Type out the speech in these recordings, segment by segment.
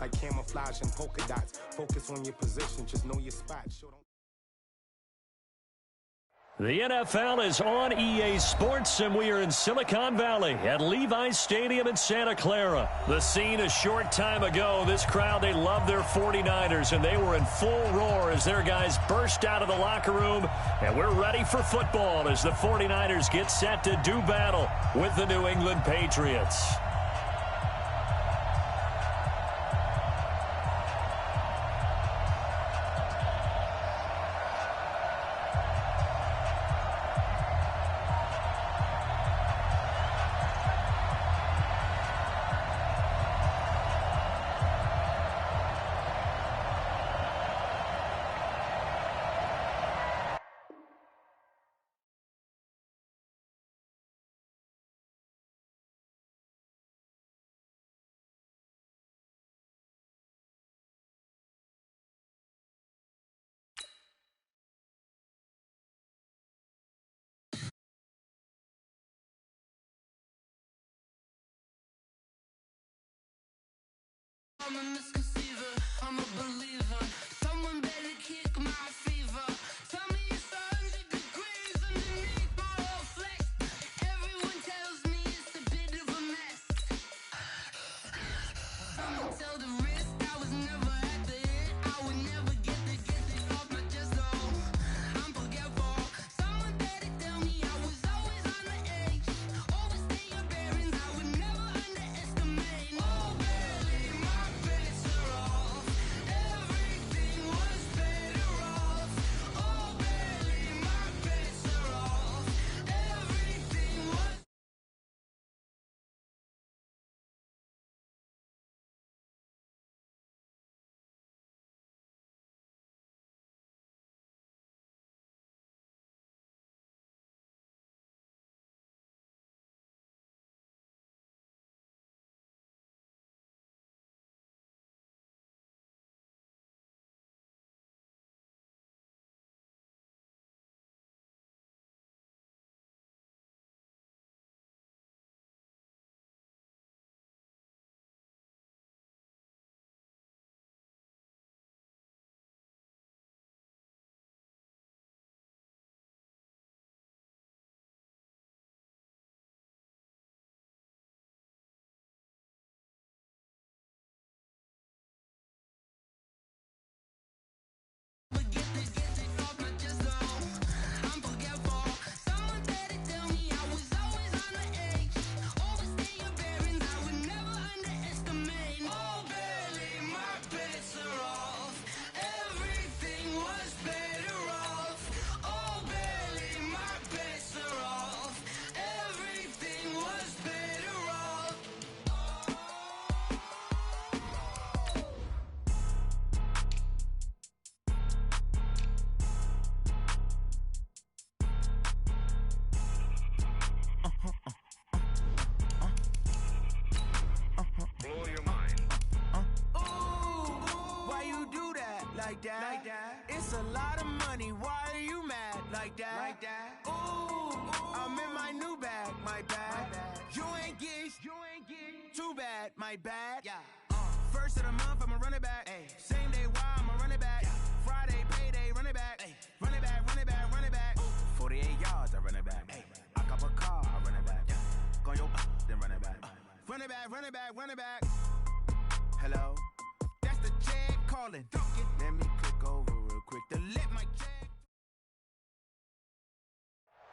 like camouflage and polka dots. Focus on your position, just know your spot. The NFL is on EA Sports, and we are in Silicon Valley at Levi's Stadium in Santa Clara. The scene a short time ago, this crowd, they love their 49ers, and they were in full roar as their guys burst out of the locker room, and we're ready for football as the 49ers get set to do battle with the New England Patriots. I'm a misconceiver, I'm a believer. Someone better kick my fever. Tell me it's 100 degrees underneath my whole flesh. Everyone tells me it's a bit of a mess. Someone tell the risk I was never at the end. I would never get this off my chest, no. I'm forgetful. Someone better tell me I was always on the edge. Overstay your bearings, I would never underestimate. Oh, barely, my bets are off. Everything was better off. Oh, barely, my bets are off. Everything was. Like that. It's a lot of money. Why are you mad like that? Ooh, I'm in my new bag, my bad. You ain't get too bad, my bad. Yeah. First of the month, I'ma run it back. Ay. Same day, why I'ma run it back. Friday, payday, run it back. Ay. Run it back, run it back, run it back. 48 yards, I run it back. Ay. I cop a car, I run it back. Go your then run it back. Run it back, run it back, run it back. Hello? That's the check calling. Let me click over real quick to let my check.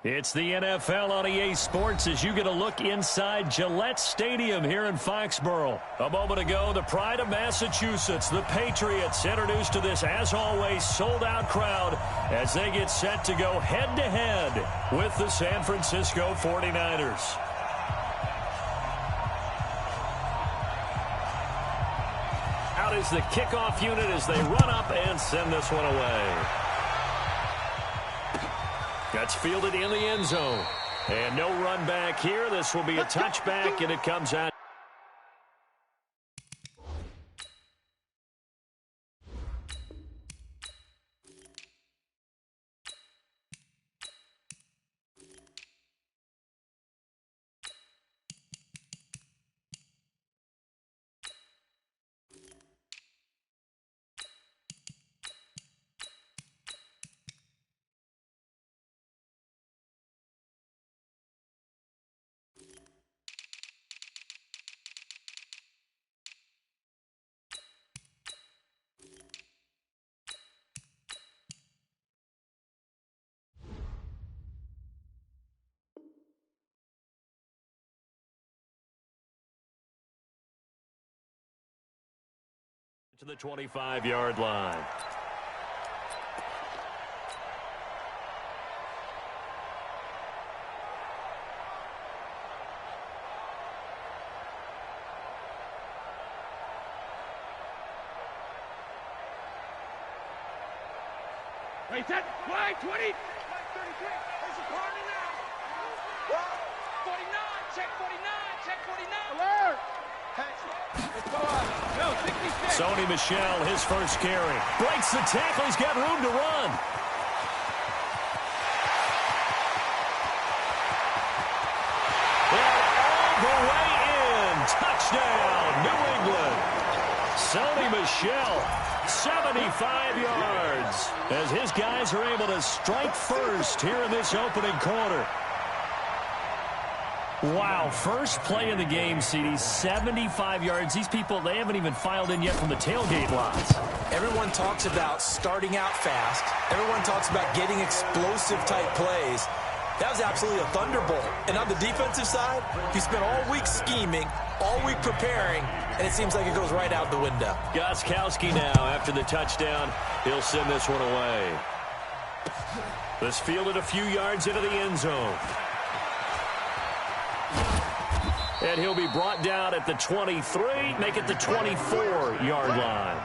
It's the NFL on EA Sports as you get a look inside Gillette Stadium here in Foxborough. A moment ago, the pride of Massachusetts, the Patriots, introduced to this, as always, sold-out crowd as they get set to go head-to-head with the San Francisco 49ers. Out is the kickoff unit as they run up and send this one away. That's fielded in the end zone. And no run back here. This will be a touchback, and it comes out. to the 25-yard line. Wait, that wide 20. 33. There's a corner now. 49. Check 49. Check 49. Alert. Let's go up. No, 66. Sony Michel, his first carry. Breaks the tackle. He's got room to run. And all the way in. Touchdown, New England. Sony Michel, 75 yards, as his guys are able to strike first here in this opening quarter. Wow, first play of the game, CD, 75 yards. These people, they haven't even filed in yet from the tailgate lots. Everyone talks about starting out fast. Everyone talks about getting explosive-type plays. That was absolutely a thunderbolt. And on the defensive side, he spent all week scheming, all week preparing, and it seems like it goes right out the window. Gostkowski now, after the touchdown, he'll send this one away. This fielded a few yards into the end zone. And he'll be brought down at the 23, make it the 24-yard line.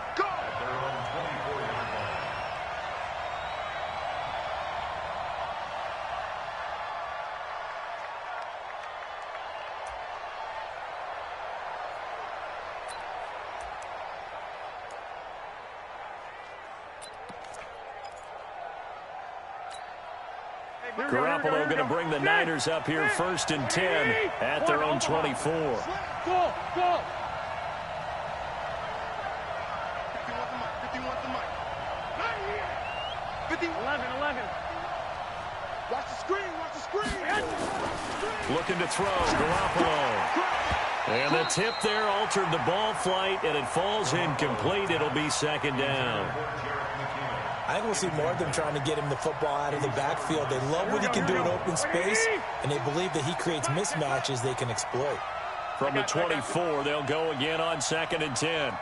Garoppolo going to bring the Niners up here 1st and 10 at their own 24. Go. 50 wants the mic. 50. 11. Watch the screen. Looking to throw, Garoppolo. And the tip there altered the ball flight, and it falls incomplete. It'll be 2nd down. I think we'll see more of them trying to get him the football out of the backfield. They love what he can do in open space, and they believe that he creates mismatches they can exploit. From the 24, they'll go again on 2nd and 10.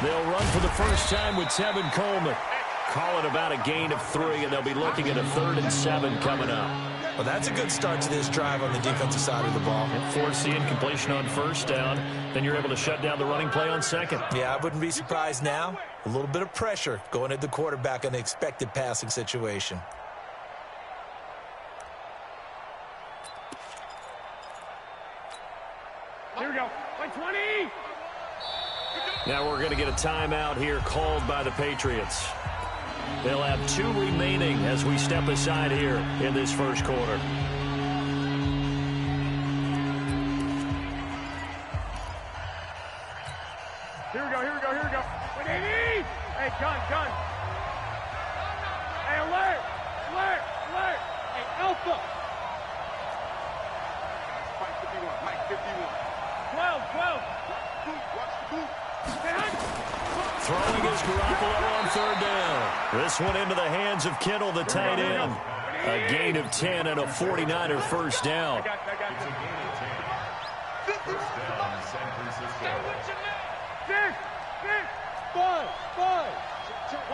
They'll run for the first time with Tevin Coleman. Call it about a gain of 3, and they'll be looking at a 3rd and 7 coming up. Well, that's a good start to this drive on the defensive side of the ball. Force the incompletion on 1st down. Then you're able to shut down the running play on 2nd. Yeah, I wouldn't be surprised now. A little bit of pressure going at the quarterback in an expected passing situation. Here we go. 120. Now we're going to get a timeout here called by the Patriots. They'll have 2 remaining as we step aside here in this first quarter. Here we go. 180. Hey, gun. Hey, alert. Hey, Alpha. Mike 51. 12. Watch the boot. Throwing is Garoppolo on 3rd down. This one into the hands of Kittle, the tight end. A gain of 10 and a 49er first down. Five.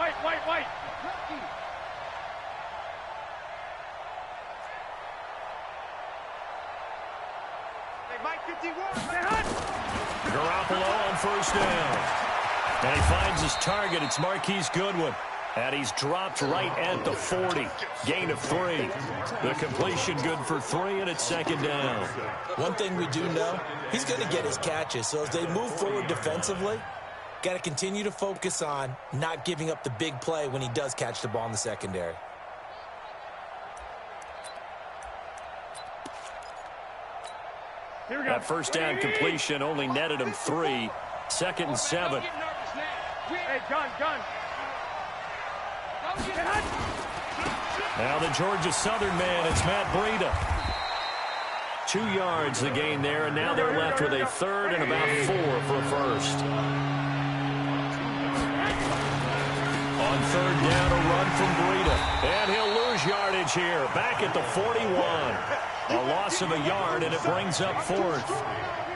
White. Hey, Mike 51. Garoppolo on 1st down. And he finds his target. It's Marquise Goodwin. And he's dropped right at the 40. Gain of 3. The completion good for 3, and it's 2nd down. One thing we do know, he's going to get his catches. So as they move forward defensively, got to continue to focus on not giving up the big play when he does catch the ball in the secondary. Here we go. That 1st down completion only netted him 3. 2nd and 7. Hey, gun. Now the Georgia Southern man, it's Matt Breida. 2 yards the gain there, and now they're left with a 3rd and about 4 for a 1st. On third down, a run from Breida. And he'll lose yardage here. Back at the 41. A loss of a yard, and it brings up fourth.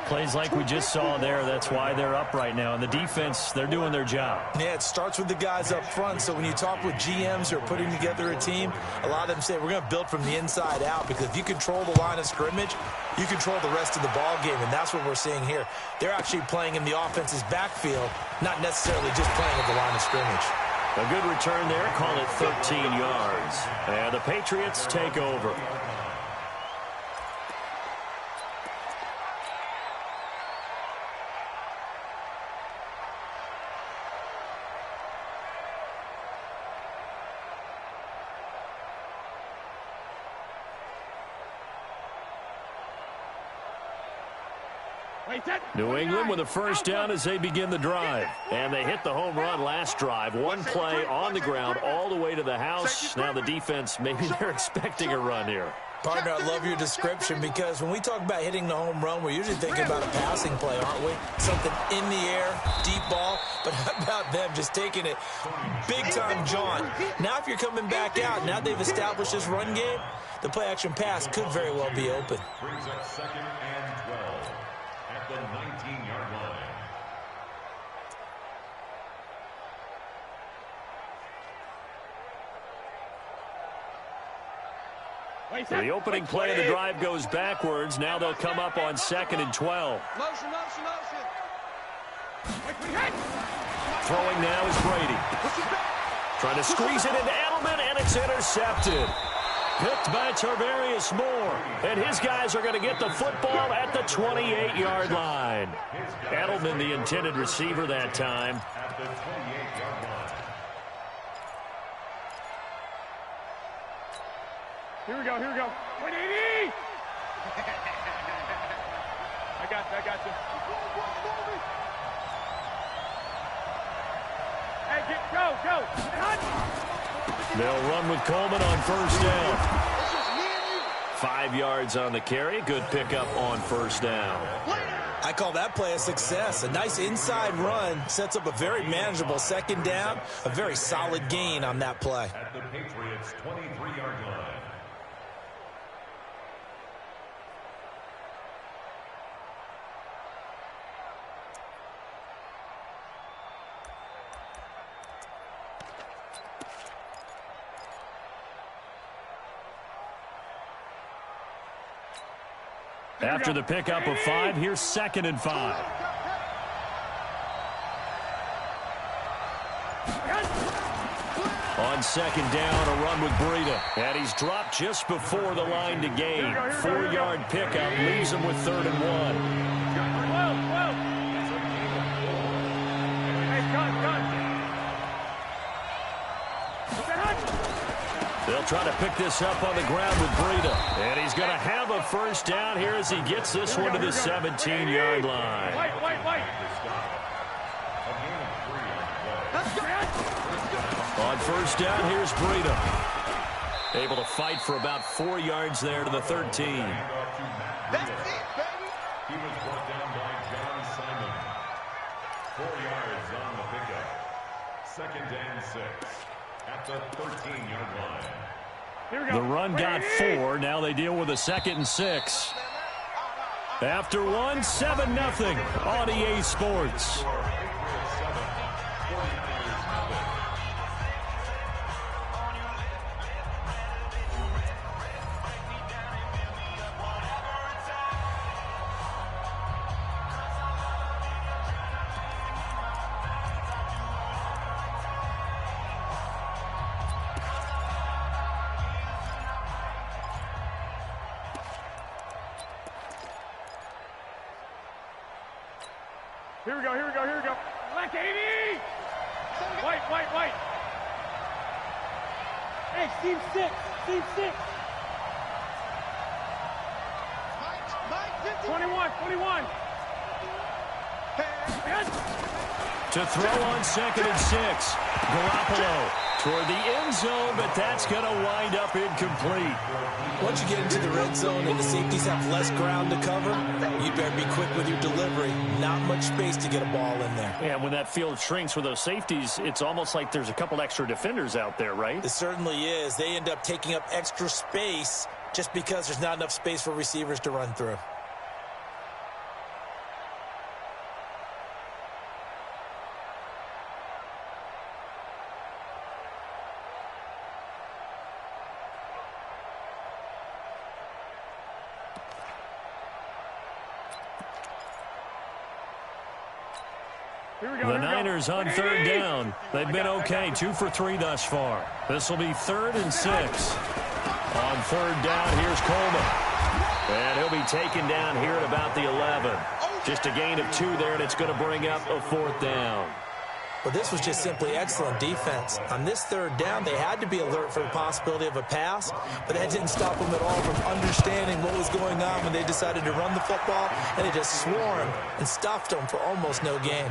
Plays like we just saw there. That's why they're up right now. And the defense, they're doing their job. Yeah, it starts with the guys up front. So when you talk with GMs who are putting together a team, a lot of them say we're going to build from the inside out, because if you control the line of scrimmage, you control the rest of the ball game, and that's what we're seeing here. They're actually playing in the offense's backfield, not necessarily just playing at the line of scrimmage. A good return there. Call it 13 yards. And the Patriots take over. New England with a first down as they begin the drive. And they hit the home run last drive. One play on the ground all the way to the house. Now the defense, maybe they're expecting a run here. Partner, I love your description, because when we talk about hitting the home run, we're usually thinking about a passing play, aren't we? Something in the air, deep ball. But how about them just taking it big-time jaunt? Now if you're coming back out, now they've established this run game, the play-action pass could very well be open. Brings up 2nd and 12 at the 19-yard line. The opening play of the drive goes backwards. Now they'll come up on 2nd and 12. Motion. Throwing now is Brady. Trying to squeeze it into Edelman, and it's intercepted. Picked by Tarvarius Moore. And his guys are going to get the football at the 28-yard line. Edelman, the intended receiver that time. At the 28-yard line. Here we go. 180! I got you. Hey, go. They'll run with Coleman on first down. 5 yards on the carry. Good pickup on first down. I call that play a success. A nice inside run sets up a very manageable second down. A very solid gain on that play. At the Patriots' 23-yard line. After the pickup of 5, here's 2nd and 5. On 2nd down, a run with Breida. And he's dropped just before the line to gain. 4-yard pickup leaves him with 3rd and 1. They'll try to pick this up on the ground with Breida. And he's going to have a first down here as he gets this one to the 17-yard line. On first down, here's Breida. Able to fight for about 4 yards there to the 13. That's it, baby. He was brought down by John Simon. 4 yards on the pickup. 2nd and 6 at the 13-yard line. The run got 4. Now they deal with a 2nd and 6. After one, 7-0 on EA Sports. Here we go. Black 80! White. Hey, Steve 6. 21. To throw on 2nd and 6. Garoppolo toward the end zone, but that's going to wind up incomplete. Once you get into the red zone and the safeties have less ground to cover, you better be quick with your delivery. Not much space to get a ball in there. And when that field shrinks with those safeties, it's almost like there's a couple extra defenders out there, right? It certainly is. They end up taking up extra space just because there's not enough space for receivers to run through. The Niners on third down. They've been okay, 2 for 3 thus far. This will be 3rd and 6. On third down, here's Coleman. And he'll be taken down here at about the 11. Just a gain of 2 there, and it's going to bring up a 4th down. Well, this was just simply excellent defense. On this third down, they had to be alert for the possibility of a pass, but that didn't stop them at all from understanding what was going on when they decided to run the football, and they just swarmed and stuffed them for almost no gain.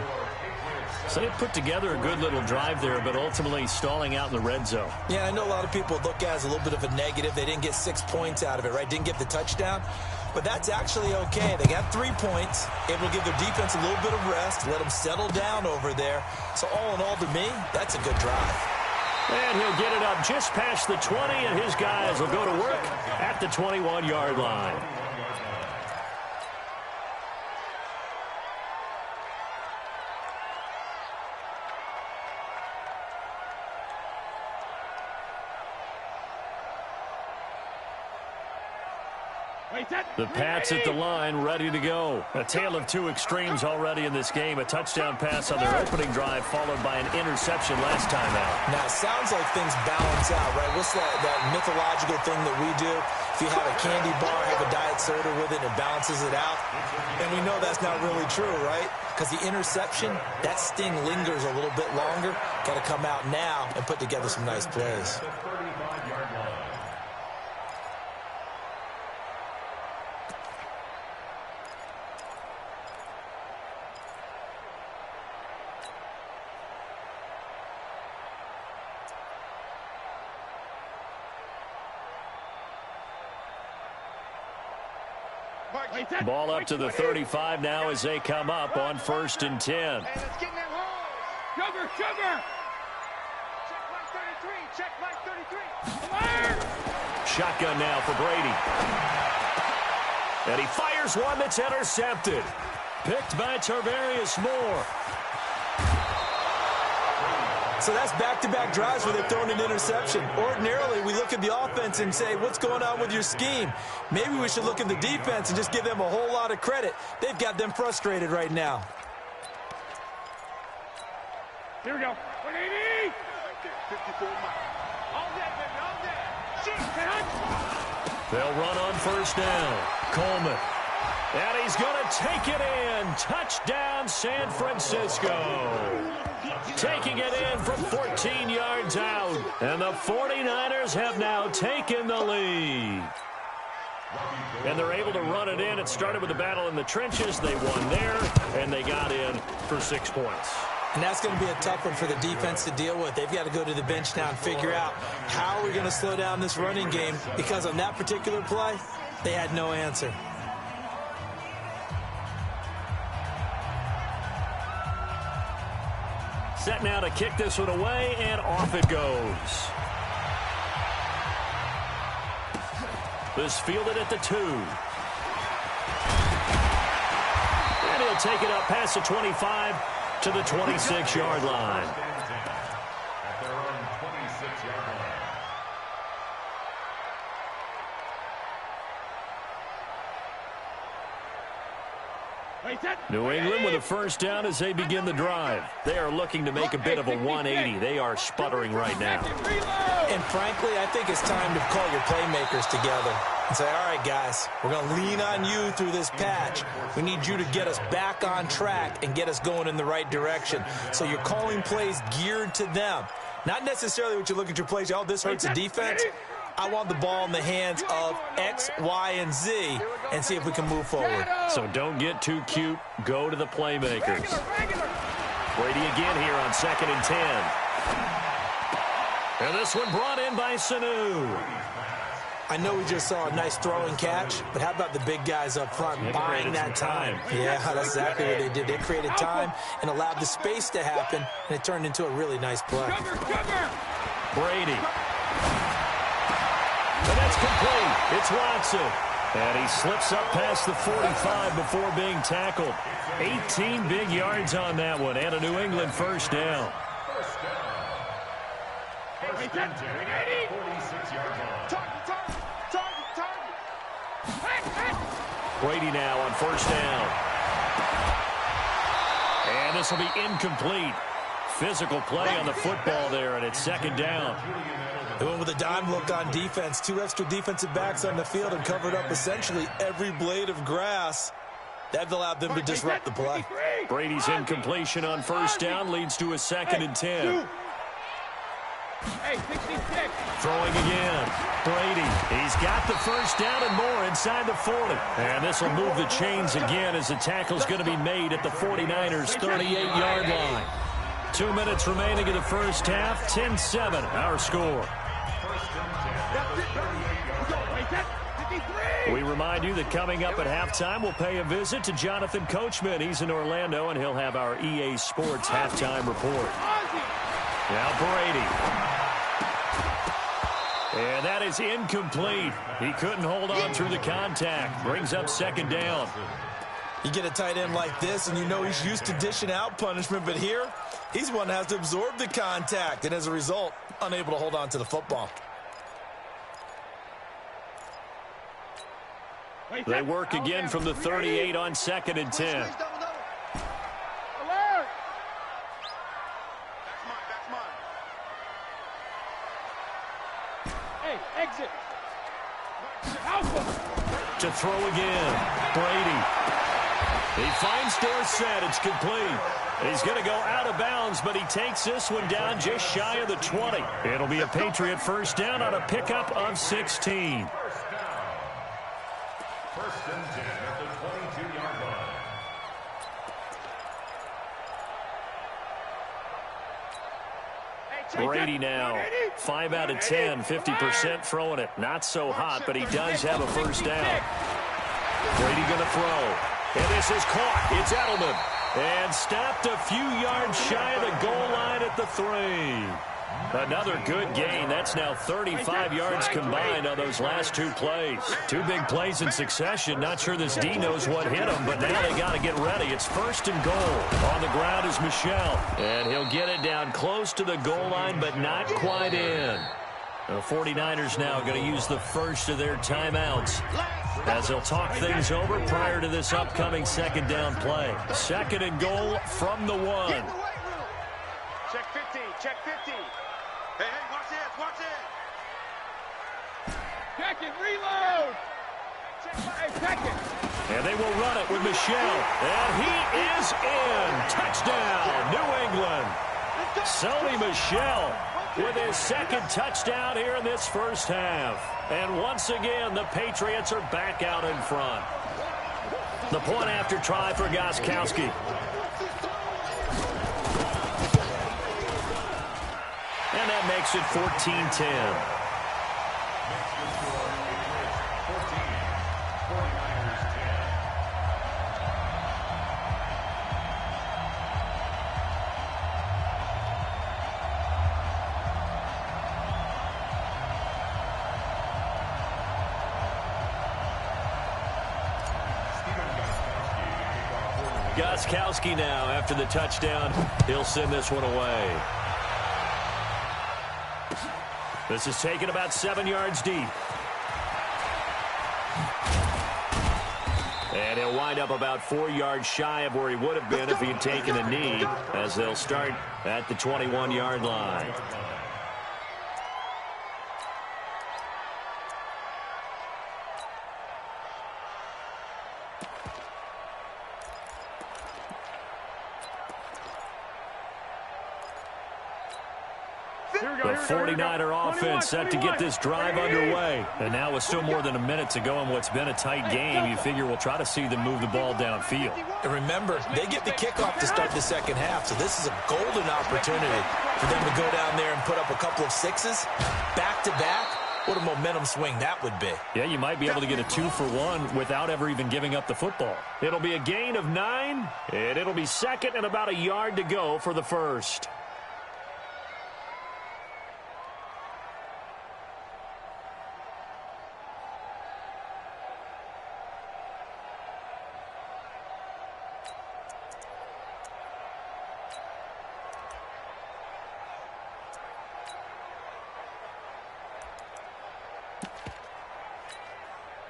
So they put together a good little drive there, but ultimately stalling out in the red zone. Yeah, I know a lot of people look at it as a little bit of a negative. They didn't get 6 points out of it, right? Didn't get the touchdown. But that's actually okay. They got 3 points, able to give their defense a little bit of rest, let them settle down over there. So all in all, to me, that's a good drive. And he'll get it up just past the 20, and his guys will go to work at the 21-yard line. The Pats at the line, ready to go. A tale of 2 extremes already in this game. A touchdown pass on their opening drive, followed by an interception last time out. Now, it sounds like things balance out, right? What's that mythological thing that we do? If you have a candy bar, have a diet soda with it, and it balances it out. And we know that's not really true, right? Because the interception, that sting lingers a little bit longer. Got to come out now and put together some nice plays. Ball up to the 35 now as they come up on 1st and 10. Hey, let's get in that hole. Sugar, sugar. Check my 33. Shotgun now for Brady. And he fires one that's intercepted. Picked by Tarvarius Moore. So that's back-to-back drives where they've thrown an interception. Ordinarily, we look at the offense and say, what's going on with your scheme? Maybe we should look at the defense and just give them a whole lot of credit. They've got them frustrated right now. Here we go. 180. 54 miles. All day, baby, all day. They'll run on 1st down. Coleman. And he's going to take it in. Touchdown, San Francisco. Taking it in from 14 yards out. And the 49ers have now taken the lead. And they're able to run it in. It started with a battle in the trenches. They won there, and they got in for 6 points. And that's going to be a tough one for the defense to deal with. They've got to go to the bench now and figure out how we're going to slow down this running game, because on that particular play, they had no answer. Set now to kick this one away, and off it goes. This fielded at the 2. And he'll take it up past the 25 to the 26-yard line. At their own 26-yard line. New England with a 1st down as they begin the drive. They are looking to make a bit of a 180. They are sputtering right now. And frankly, I think it's time to call your playmakers together and say, all right, guys, we're going to lean on you through this patch. We need you to get us back on track and get us going in the right direction. So you're calling plays geared to them. Not necessarily what you look at your plays, oh, this hurts the defense. I want the ball in the hands of X, Y, and Z and see if we can move forward. So don't get too cute. Go to the playmakers. Brady again here on 2nd and 10. And this one brought in by Sanu. I know we just saw a nice throwing catch, but how about the big guys up front buying that time? Yeah, that's exactly what they did. They created time and allowed the space to happen, and it turned into a really nice play. Brady. And that's complete. It's Watson. And he slips up past the 45 before being tackled. 18 big yards on that one, and a New England first down. First and 10, 46-yard line. Brady now on first down. And this will be incomplete. Physical play on the football there, and it's second down. They went with a dime look on defense. 2 extra defensive backs on the field and covered up essentially every blade of grass. That allowed them to disrupt the play. Brady's incompletion on first down leads to a second and 10. Hey, 66. Throwing again. Brady. He's got the first down and more inside the 40. And this will move the chains again as the tackle's going to be made at the 49ers' 38-yard line. 2 minutes remaining in the first half. 10-7, our score. We remind you that coming up at halftime, we'll pay a visit to Jonathan Coachman. He's in Orlando, and he'll have our EA Sports halftime report. Now Brady. And that is incomplete. He couldn't hold on through the contact. Brings up second down. You get a tight end like this, and you know he's used to dishing out punishment, but here, he's one that has to absorb the contact, and as a result, unable to hold on to the football. They work again from the 38 on second and 10. Alert! That's mine. Hey, exit. Alpha. To throw again. Brady. He finds Dorsett. It's complete. He's going to go out of bounds, but he takes this one down just shy of the 20. It'll be a Patriot first down on a pickup of 16. First and 10 at the 22-yard line. Brady now, 5 out of 10, 50% throwing it. Not so hot, but he does have a first down. Brady going to throw. And this is caught. It's Edelman. And stopped a few yards shy of the goal line at the 3. Another good gain. That's now 35 yards combined on those last 2 plays. 2 big plays in succession. Not sure this D knows what hit him, but now they got to get ready. It's first and goal. On the ground is Michel. And he'll get it down close to the goal line, but not quite in. The 49ers now going to use the first of their timeouts as they'll talk things over prior to this upcoming second down play. Second and goal from the 1. Check 50. Check 50. Hey, watch this. Watch it. Check it. Reload. Hey, check it. And they will run it with Michel. And he is in. Touchdown, New England. Sony Michel with his second touchdown here in this first half. And once again, the Patriots are back out in front. The point after try for Gostkowski. And that makes it 14-10. Gostkowski now after the touchdown. He'll send this one away. This is taken about 7 yards deep. And he'll wind up about 4 yards shy of where he would have been if he had taken a knee, as they'll start at the 21-yard line. The 49er offense set to get this drive underway. And now with still more than a minute to go in what's been a tight game, you figure we'll try to see them move the ball downfield. And remember, they get the kickoff to start the second half, so this is a golden opportunity for them to go down there and put up a couple of sixes back-to-back. What a momentum swing that would be. Yeah, you might be able to get a 2-for-1 without ever even giving up the football. It'll be a gain of 9, and it'll be second and about a yard to go for the first.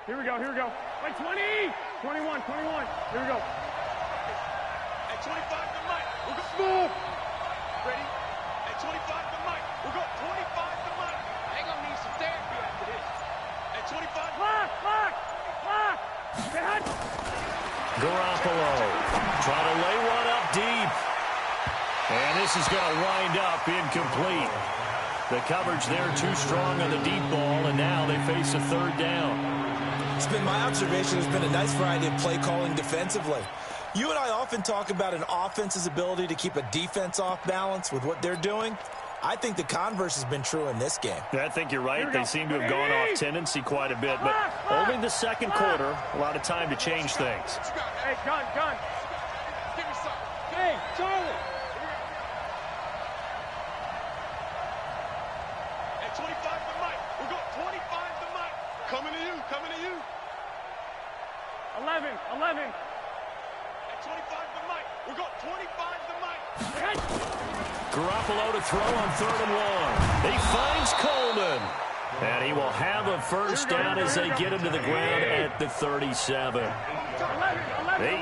Here we go, here we go. Wait, 20! 21, 21. Here we go. At 25 to Mike. We'll go smooth. Ready? At 25 to Mike. We'll go 25 to Mike. I ain't gonna need some therapy after this. At 25. Lock! Garoppolo trying to lay one up deep. And this is going to wind up incomplete. The coverage there too strong on the deep ball, and now they face a third down. It's been my observation there's been a nice variety of play calling defensively. You and I often talk about an offense's ability to keep a defense off balance with what they're doing. I think the converse has been true in this game. I think you're right. They seem to have gone off tendency quite a bit, but only the second quarter, a lot of time to change things. Hey, gun. Give me some. Hey, Charlie. At 25 to Mike. We'll go 25 to Mike. Coming to you. 11. At 25 to Mike. We'll go 25 to Mike. Garoppolo to throw on 3rd and 1. He finds Coleman. And he will have a first down as they get him to the ground at the 37. 8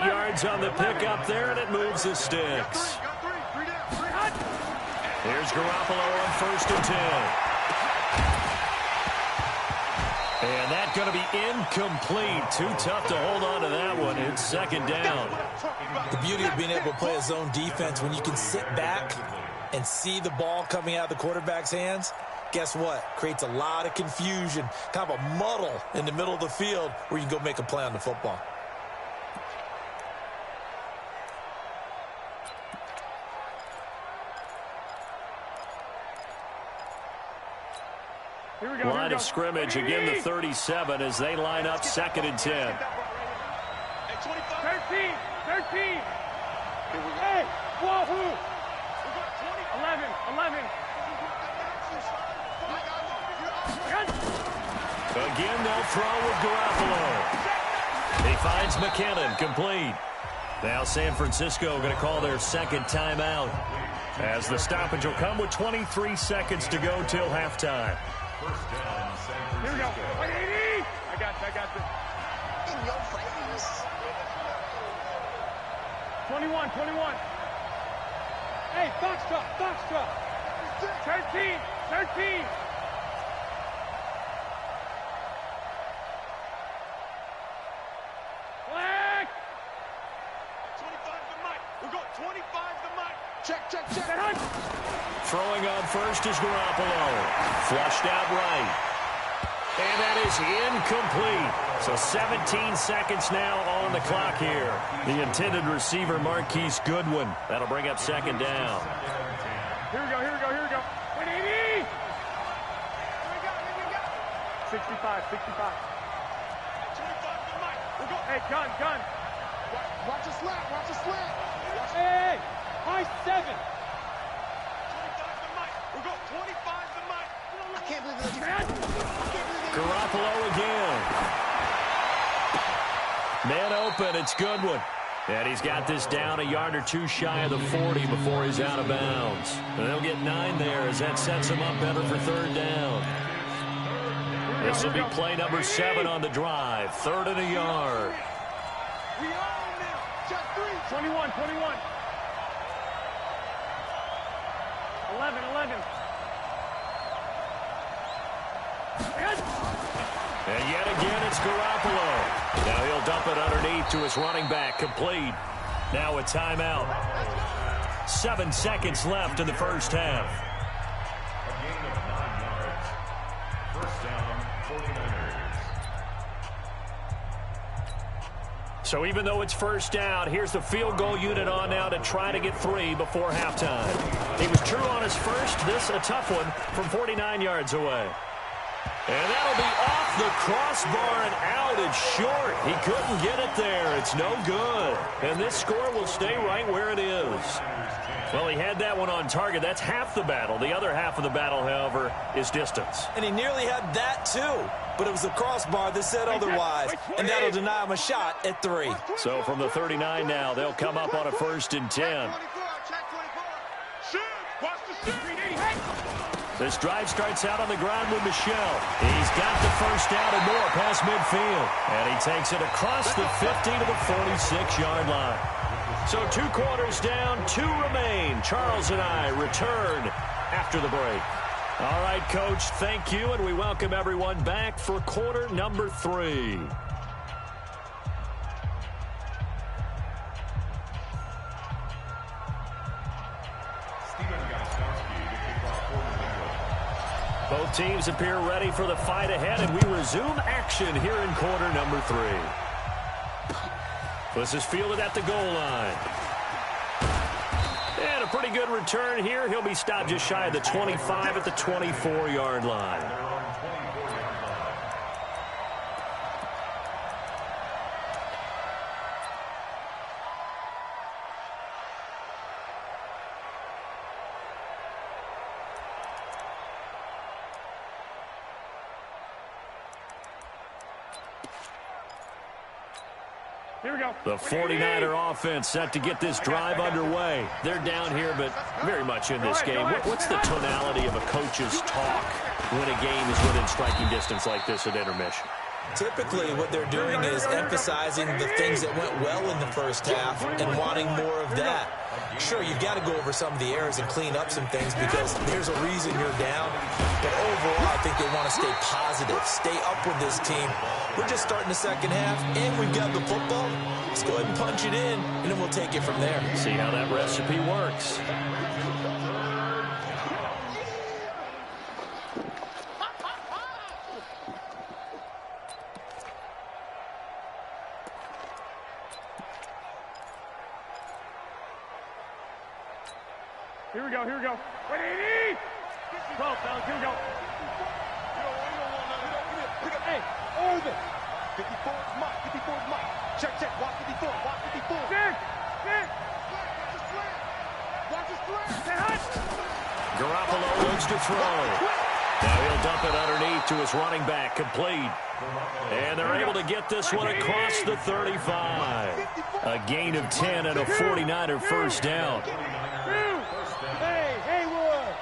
yards on the pickup there, and it moves the sticks. Here's Garoppolo on 1st and 10. And that's going to be incomplete. Too tough to hold on to that one. It's 2nd down. The beauty of being able to play a zone defense when you can sit back and see the ball coming out of the quarterback's hands, guess what? Creates a lot of confusion, kind of a muddle in the middle of the field where you can go make a play on the football. Line of scrimmage, again the 37 as they line up 2nd and 10. 13. Hey, wahoo! 11. Again, they'll throw with Garoppolo. He finds McKinnon, complete. Now San Francisco going to call their 2nd timeout as the stoppage will come with 23 seconds to go till halftime. Here we go. 180. I got this. In your face. 21. Hey, Foxtrot. 13. Flag. 25 to Mike. We'll go 25 to Mike. Check. Throwing on 1st is Garoppolo. Flushed out right. And that is incomplete. So 17 seconds now on the clock here. The intended receiver, Marquise Goodwin. That'll bring up 2nd down. Here we go. 180. 65. 25 to Mike. We'll go. Hey, gun. Watch a slant. Hey, high 7. 25 to Mike. We'll go 25 to Mike. I can't believe that. Garoppolo again. Man open, it's Goodwin. And he's got this down a yard or two shy of the 40 before he's out of bounds. And they'll get 9 there as that sets him up better for 3rd down. This will be play number 7 on the drive. 3rd and a yard. We own them. Just 3. 21. 11. And yet again, it's Garoppolo. Now he'll dump it underneath to his running back, complete. Now a timeout. 7 seconds left in the first half. So even though it's first down, here's the field goal unit on now to try to get 3 before halftime. He was true on his first. This a tough one from 49 yards away. And that'll be off the crossbar and out. It's short. He couldn't get it there. It's no good. And this score will stay right where it is. Well, he had that one on target. That's half the battle. The other half of the battle, however, is distance. And he nearly had that, too. But it was the crossbar that said otherwise. And that'll deny him a shot at 3. So from the 39 now, they'll come up on a 1st and 10. This drive starts out on the ground with Michel. He's got the first down and more past midfield. And he takes it across the 50 to the 46-yard line. So 2 quarters down, 2 remain. Charles and I return after the break. All right, Coach, thank you, and we welcome everyone back for quarter number 3. Both teams appear ready for the fight ahead, and we resume action here in quarter number 3. This is fielded at the goal line. And a pretty good return here. He'll be stopped just shy of the 25 at the 24-yard line. The 49er offense set to get this drive underway. They're down here, but very much in this game. What's the tonality of a coach's talk when a game is within striking distance like this at intermission? Typically, what they're doing is emphasizing the things that went well in the first half and wanting more of that. Sure, you've got to go over some of the errors and clean up some things because there's a reason you're down. But overall, I think they want to stay positive, stay up with this team. We're just starting the second half, and we've got the football. Let's go ahead and punch it in, and then we'll take it from there. See how that recipe works. Here we go, here we go. Wait, 80! 12, fellas, here we go. Hey, over. 54 is Mike, 54 is Mike. Check, check, watch 54, watch 54. Sit! Watch his slant! Garoppolo looks to throw. Now he'll dump it underneath to his running back, complete. And they're able to get this one across the 35. A gain of 10 and a 49er first down. Hey, Haywood!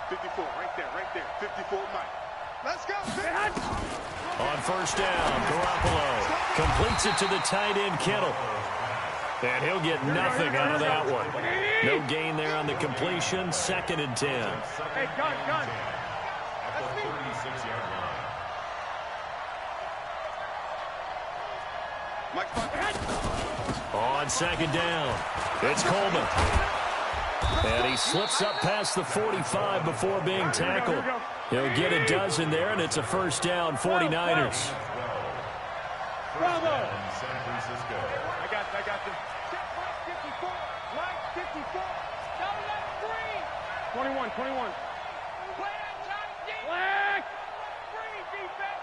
54, right there, 54 Mike. Let's go! On first down, Garoppolo completes it to the tight end, Kittle. And he'll get nothing out of that one. No gain there on the completion, 2nd and 10. Hey, gun. At the 36-yard line. On 2nd down, it's Coleman. And he slips up past the 45 before being tackled. He'll get a dozen there, and it's a first down, 49ers. Bravo! San Francisco. I got this. Check right 54. Right 54. Don't let him green. 21. Play that Johnny D. Black. Green defense.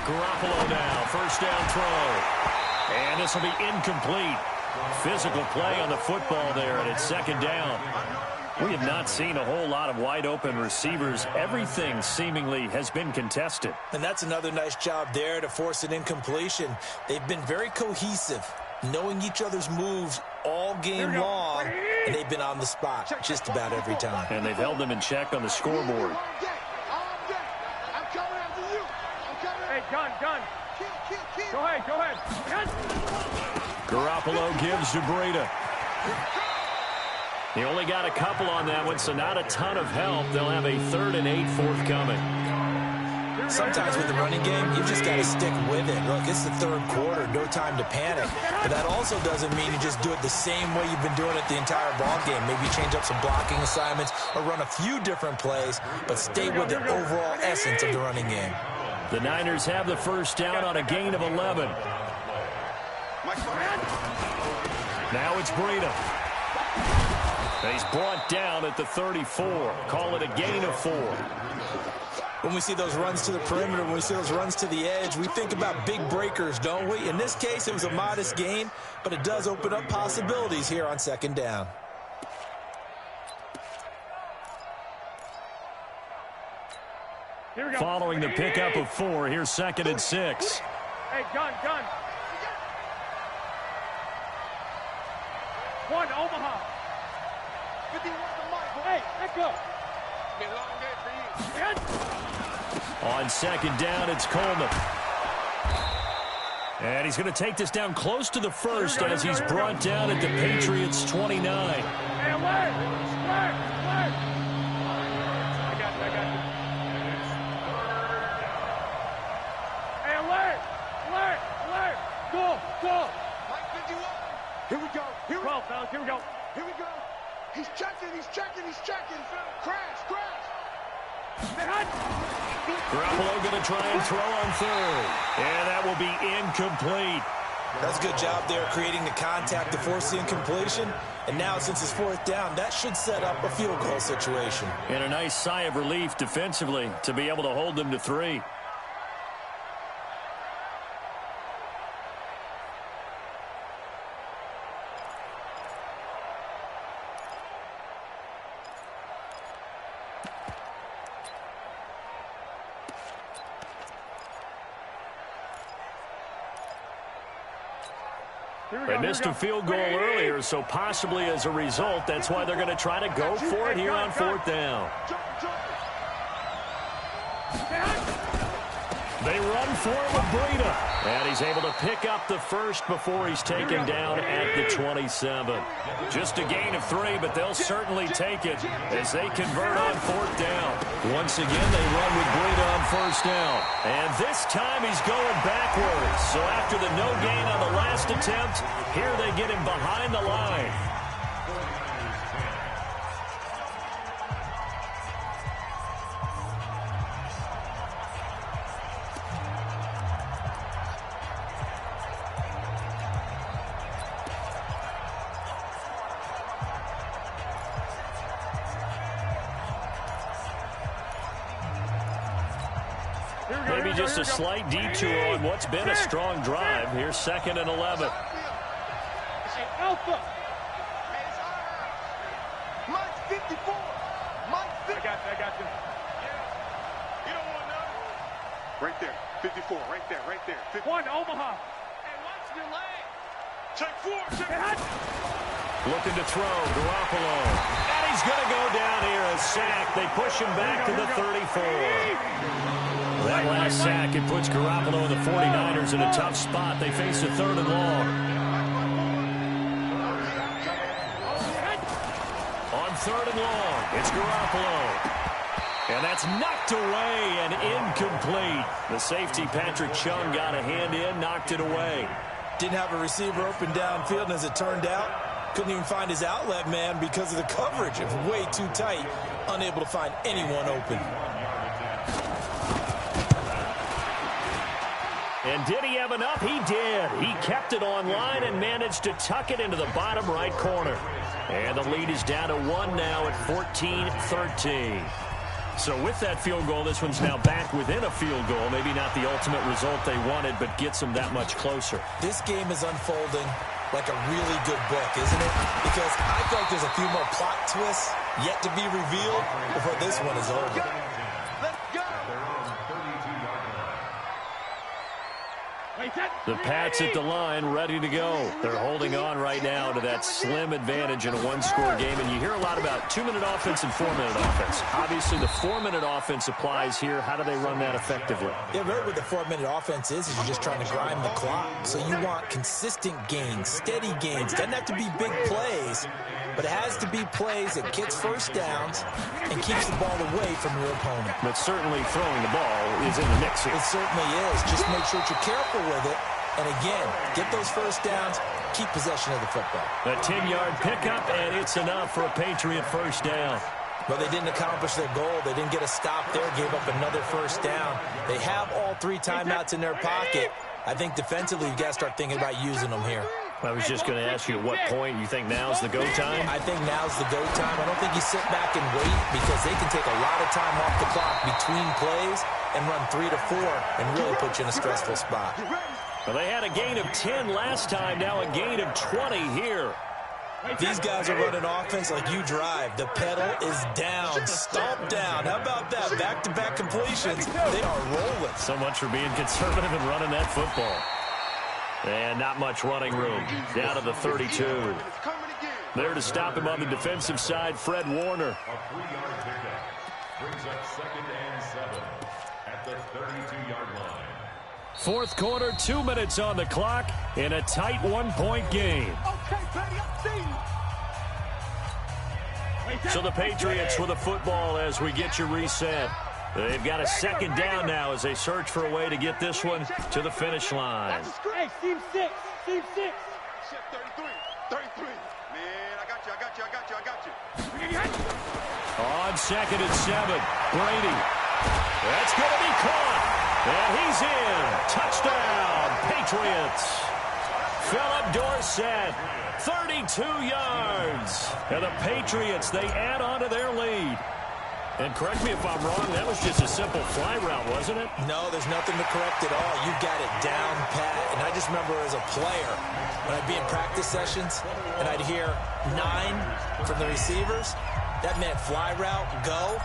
Garoppolo now, first down throw. And this will be incomplete. Physical play on the football there, and it's 2nd down. We have not seen a whole lot of wide-open receivers. Everything seemingly has been contested. And that's another nice job there to force an incompletion. They've been very cohesive, knowing each other's moves all game long, and they've been on the spot just about every time. And they've held them in check on the scoreboard. I'm coming after you. Hey, gun. Go ahead. Garoppolo gives to Breida. He only got a couple on that one, so not a ton of help. They'll have a 3rd and 8 forthcoming. Sometimes with the running game, you just got to stick with it. Look, it's the 3rd quarter, no time to panic. But that also doesn't mean you just do it the same way you've been doing it the entire ball game. Maybe change up some blocking assignments or run a few different plays, but stay with the overall essence of the running game. The Niners have the first down on a gain of 11. Now it's Breida. He's brought down at the 34. Call it a gain of 4. When we see those runs to the perimeter, when we see those runs to the edge, we think about big breakers, don't we? In this case, it was a modest gain, but it does open up possibilities here on second down. Following the pickup of 4, here's 2nd and 6. Hey, gun. One, Omaha. 51 to Michael. Hey, let go. Been a long day for you. On second down, it's Coleman. And he's going to take this down close to the first as he's brought down at the Patriots' 29. Hey, alert! I got you. Hey, alert! Go! Mike 51. Here we go. 12, fellas, here we go. He's checking. Crash. Garoppolo going to try and throw on 3rd. And that will be incomplete. That's a good job there creating the contact to force the incompletion. And now, since it's 4th down, that should set up a field goal situation. And a nice sigh of relief defensively to be able to hold them to 3. They missed a field goal earlier, so possibly as a result, that's why they're going to try to go for it here on 4th down. They run for it with Breida. And he's able to pick up the first before he's taken down at the 27. Just a gain of 3, but they'll certainly take it as they convert on 4th down. Once again, they run with Breida on 1st down. And this time he's going backwards. So after the no gain on the last attempt, here they get him behind the line. Maybe just a slight detour on what's been a strong drive. Here's 2nd and 11. Alpha. Mike 54. I got you. You don't want none. Right there. 54. Right there. 51, Omaha. Hey, watch your leg. Check 4. Looking to throw. Garoppolo. And he's going to go down here. A sack. They push him back to the 34. That last sack, it puts Garoppolo and the 49ers in a tough spot. They face a 3rd and long. On 3rd and long, it's Garoppolo. And that's knocked away and incomplete. The safety, Patrick Chung, got a hand in, knocked it away. Didn't have a receiver open downfield, and as it turned out, couldn't even find his outlet man because of the coverage. It was way too tight, unable to find anyone open. And did he have enough? He did. He kept it online and managed to tuck it into the bottom right corner. And the lead is down to 1 now at 14-13. So with that field goal, this one's now back within a field goal. Maybe not the ultimate result they wanted, but gets them that much closer. This game is unfolding like a really good book, isn't it? Because I feel like there's a few more plot twists yet to be revealed before this one is over. The Pats at the line, ready to go. They're holding on right now to that slim advantage in a one-score game. And you hear a lot about 2-minute offense and 4-minute offense. Obviously, the 4-minute offense applies here. How do they run that effectively? Yeah, really what the 4-minute offense is you're just trying to grind the clock. So you want consistent gains, steady gains. Doesn't have to be big plays, but it has to be plays that gets first downs and keeps the ball away from your opponent. But certainly throwing the ball is in the mix here. It certainly is. Just make sure that you're careful with it. And again, get those first downs, keep possession of the football. A 10-yard pickup, and it's enough for a Patriot first down. But they didn't accomplish their goal. They didn't get a stop there, gave up another first down. They have all 3 timeouts in their pocket. I think defensively you've got to start thinking about using them here. I was just going to ask you at what point you think now's the go time? I think now's the go time. I don't think you sit back and wait because they can take a lot of time off the clock between plays and run 3 to 4 and really put you in a stressful spot. Well, they had a gain of 10 last time, now a gain of 20 here. These guys are running offense like you drive. The pedal is down, stomp down. How about that? Back-to-back completions. They are rolling. So much for being conservative and running that football. And not much running room. Down to the 32. There to stop him on the defensive side, Fred Warner. A 3-yard pickup brings up 2nd and 7 at the 32-yard line. Fourth quarter, 2 minutes on the clock in a tight 1-point game. So the Patriots with the football as we get you reset. They've got a second down now as they search for a way to get this one to the finish line. Hey, team 6. Team 6. 33. Man, I got you. On 2nd and 7, Brady. That's going to be caught. And he's in. Touchdown, Patriots. Philip Dorsett, 32 yards. And the Patriots, they add on to their lead. And correct me if I'm wrong, that was just a simple fly route, wasn't it? No, there's nothing to correct at all. You got it down pat. And I just remember as a player, when I'd be in practice sessions, and I'd hear 9 from the receivers, that meant fly route, go.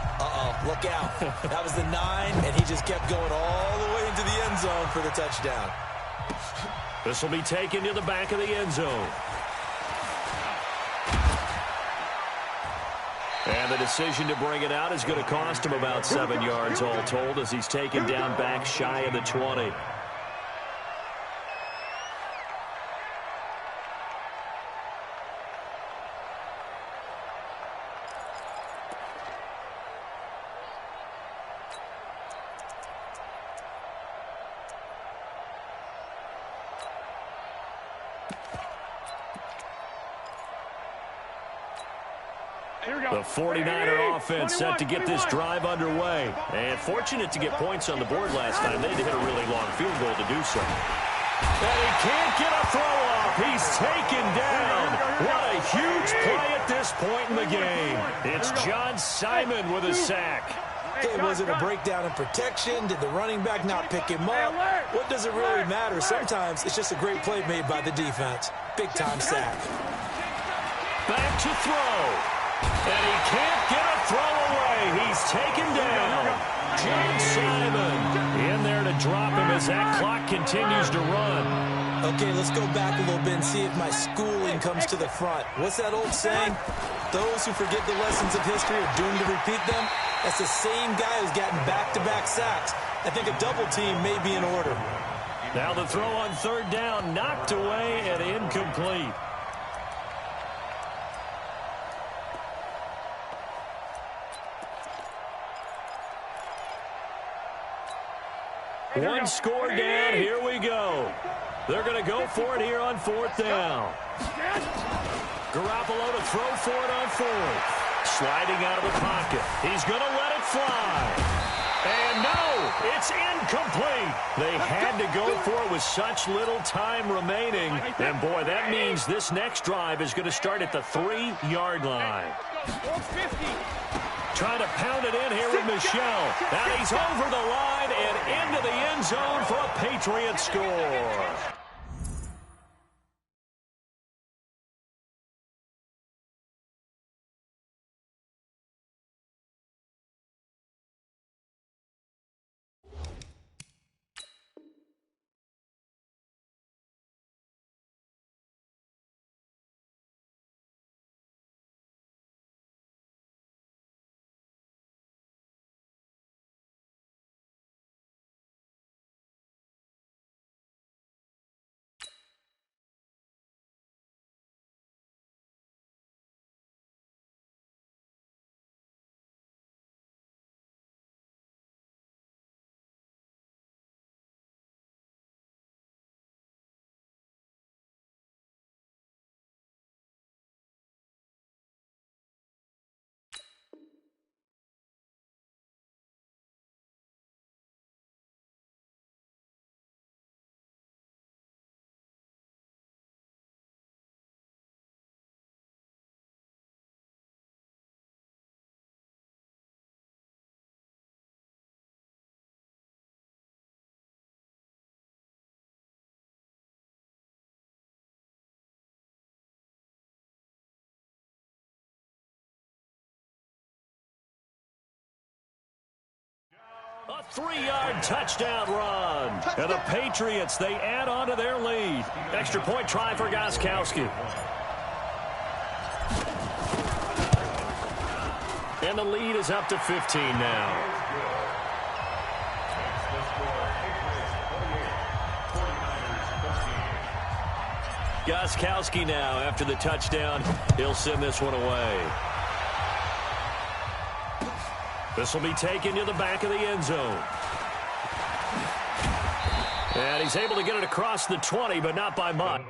Look out. That was the 9, and he just kept going all the way into the end zone for the touchdown. This will be taken to the back of the end zone. And the decision to bring it out is going to cost him about 7 yards all told as he's taken down back shy of the 20. The 49er offense set to get this drive underway. And fortunate to get points on the board last time. They had to hit a really long field goal to do so. And he can't get a throw off. He's taken down. What a huge play at this point in the game. It's John Simon with a sack. Okay, was it a breakdown in protection? Did the running back not pick him up? What does it really matter? Sometimes it's just a great play made by the defense. Big-time sack. Back to throw. And he can't get a throw away. He's taken down. John Simon in there to drop him as that clock continues to run. Okay, let's go back a little bit and see if my schooling comes to the front. What's that old saying? Those who forget the lessons of history are doomed to repeat them. That's the same guy who's gotten back-to-back sacks. I think a double team may be in order. Now the throw on 3rd down, knocked away and incomplete. One score down. Here we go. They're going to go for it here on 4th down. Garoppolo to throw for it on 4th. Sliding out of the pocket. He's going to let it fly. And no, it's incomplete. They had to go for it with such little time remaining. And boy, that means this next drive is going to start at the 3-yard line. Trying to pound it in here with Michelle. Now he's over the line and into the end zone for a Patriot score. A 3-yard touchdown run. And the Patriots, they add on to their lead. Extra point try for Gostkowski. And the lead is up to 15 now. Gostkowski now after the touchdown. He'll send this one away. This will be taken to the back of the end zone. And he's able to get it across the 20, but not by much.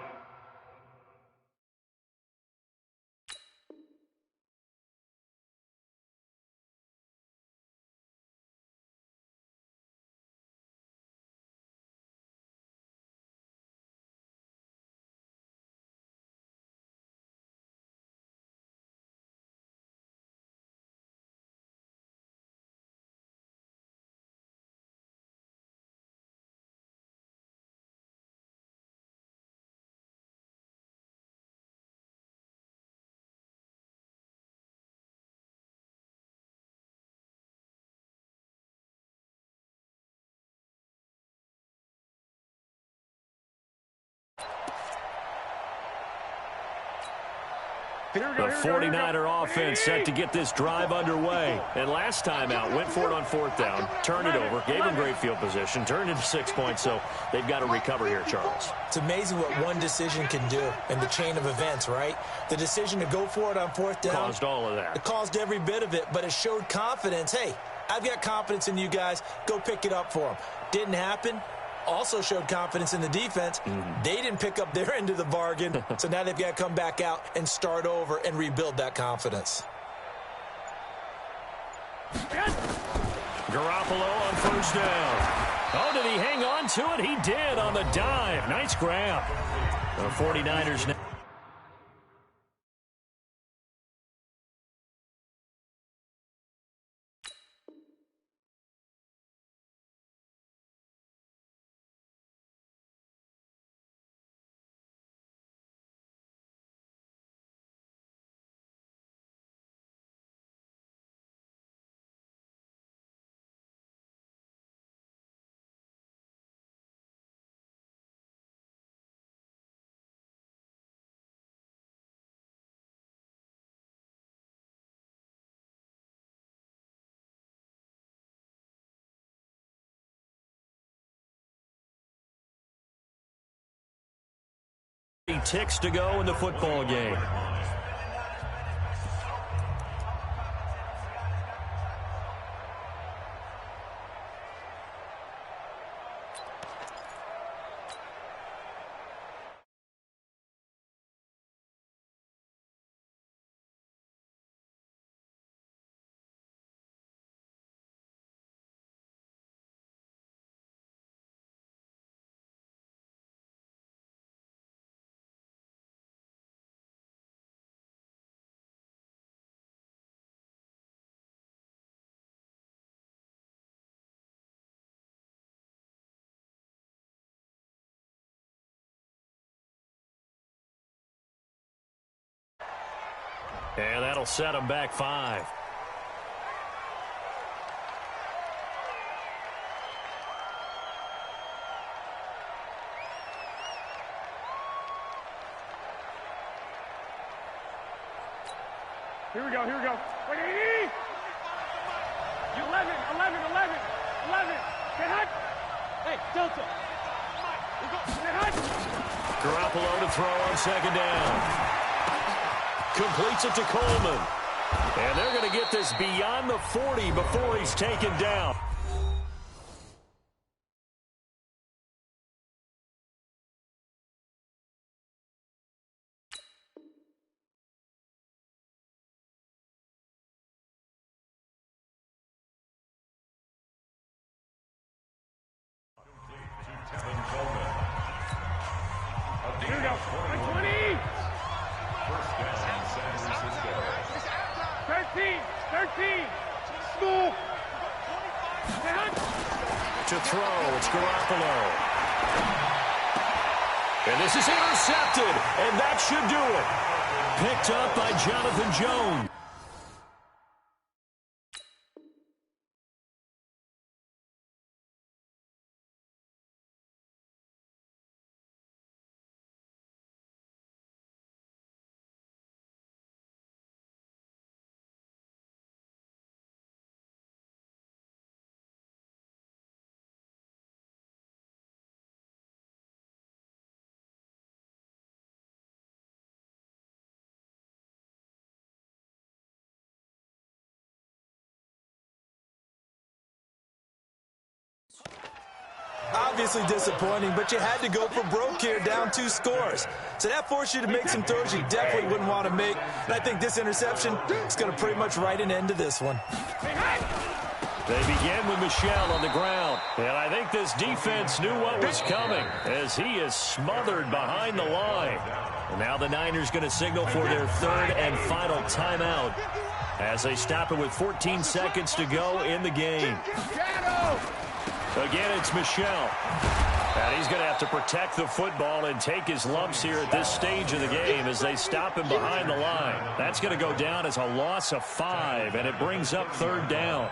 The 49er offense set to get this drive underway. And last time out, went for it on 4th down, turned it over, gave them great field position, turned into 6 points, so they've got to recover here, Charles. It's amazing what one decision can do in the chain of events, right? The decision to go for it on 4th down. Caused all of that. It caused every bit of it, but it showed confidence. Hey, I've got confidence in you guys. Go pick it up for them. Didn't happen. Also showed confidence in the defense. They didn't pick up their end of the bargain, so now they've got to come back out and start over and rebuild that confidence. Garoppolo on 1st down. Oh, did he hang on to it? He did on the dive. Nice grab. The 49ers now. Ticks to go in the football game. And that'll set them back 5. Here we go, here we go. Wait, 11. Get hot. Hey, Delta. Get hot. Garoppolo to throw on 2nd down. Completes it to Coleman. And they're going to get this beyond the 40 before he's taken down. Here we go. 20. 13. School. To throw, it's Garoppolo. And this is intercepted, and that should do it. Picked up by Jonathan Jones. obviously disappointing, but you had to go for broke here, down 2 scores. So that forced you to make some throws you definitely wouldn't want to make. And I think this interception is going to pretty much write an end to this one. They begin with Michel on the ground. And I think this defense knew what was coming as he is smothered behind the line. And now the Niners going to signal for their 3rd and final timeout as they stop it with 14 seconds to go in the game. Again, it's Michel. And he's going to have to protect the football and take his lumps here at this stage of the game as they stop him behind the line. That's going to go down as a loss of 5, and it brings up 3rd down.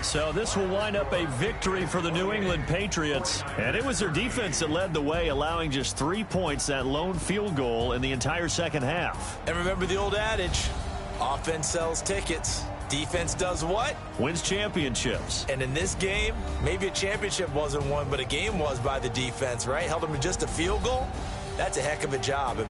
So this will wind up a victory for the New England Patriots. And it was their defense that led the way, allowing just 3 points, that lone field goal in the entire second half. And remember the old adage, offense sells tickets. Defense does what? Wins championships. And in this game, maybe a championship wasn't won, but a game was by the defense, right? Held them to just a field goal. That's a heck of a job.